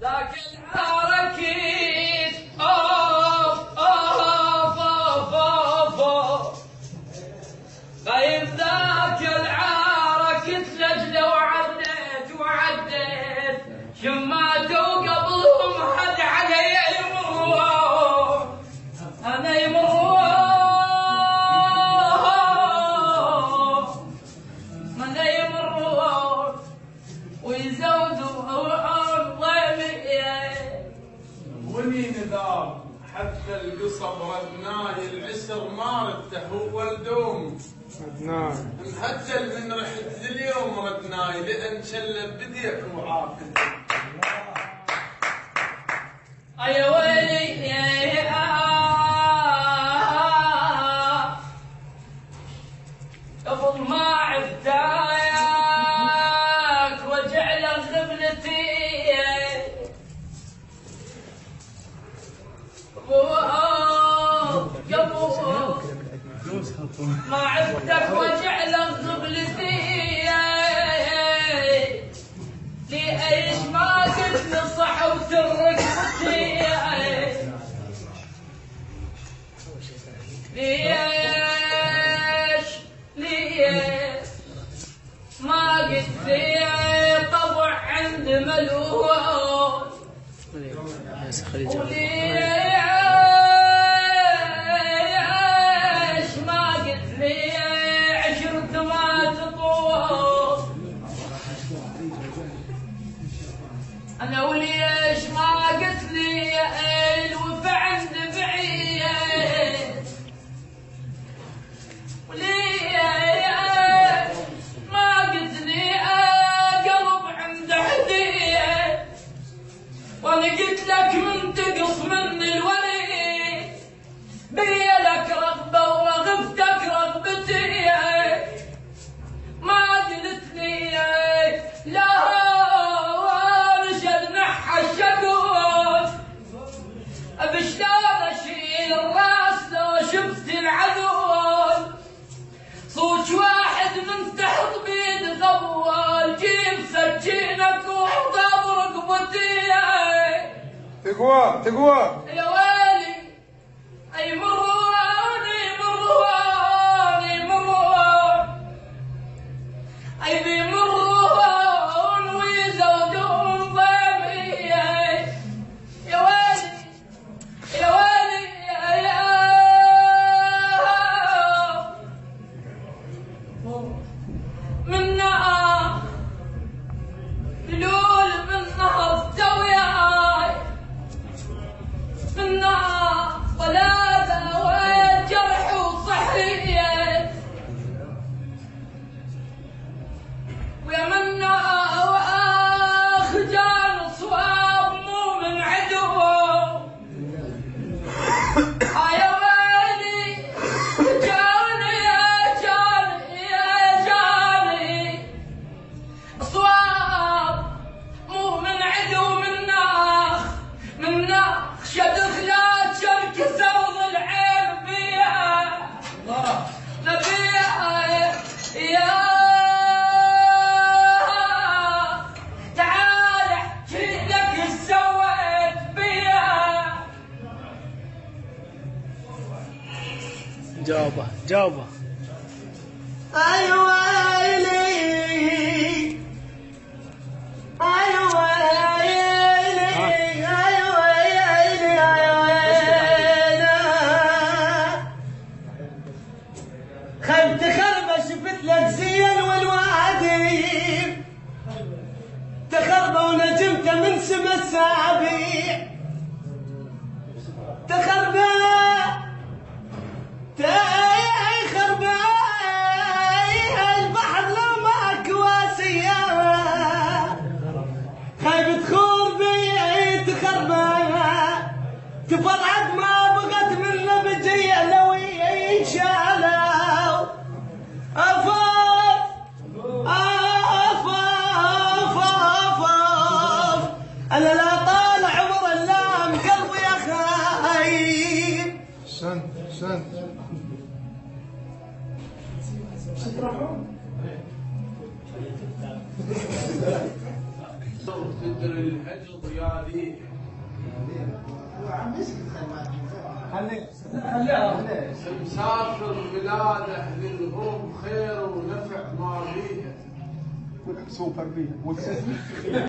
ذاك الحركيت اوف اوف اوف اوف اوف طيب ذاك الحركيت لجله وعديت شماتوا قبلهم حد علي يمرون انا يمرون انا يمرون ويزودوا وني نذاب حتى القصب ردناه العسر ما رده هو الدوم ردناه مهجل من رحت اليوم ردناي لان شلب بديك وعاقل يا ويلي قبل ما عفتاك رجع له غبنتي ما عفتك وجع له غبنتي لي ايش ما قلت نصح وتركتي ليش ما قلت لي طبع عند ملوون وليش ما قلت لي عشرة ما تطول انا وليش ما قلت لي الوفا عند بعيد وليش ما قلت لي قلب عند عديد وانا قلت لك من تقص من الولي بيا لك رغبه ورغبتك رغبتي ما قلت لي لا رجل نحى الشقوق بشلون اشيل الراس لو شفت العدول صوت واحد من تحت بيد غوال جيب سكينك وحطها برقبتي تقوى يا ويلي اي مرون اي بيمرون ويزودون ضيمي يا ويلي من نار لول من نهر توياي من نار ولاذا والجرح وصحية ويا من نار واخجان صواب مو من عدو يا ويلي جاني صواب مو من عدو من ناخ شدخلات شرك سرض العين فيها نبيها يا تعال احكي لك ايش سويت فيها جاوبه أيوة ويلي أيوة ويلي أيوة ويلي خلت خربة شفت لك زين والوادي تخربة ونجمت من سما السابيع تخربة خربة البحر لو ما كواسية خيبة خربي تخربة تفرعت ما بغت منه بجية لو ينشالوا أفاف أنا لا طالع عمر اللام قلبي يا خايب سنت تروحون تدري الهجر يا ذي. مسافر بلاد اهل الغرب خير ونفع ما بيها. سوبر بيه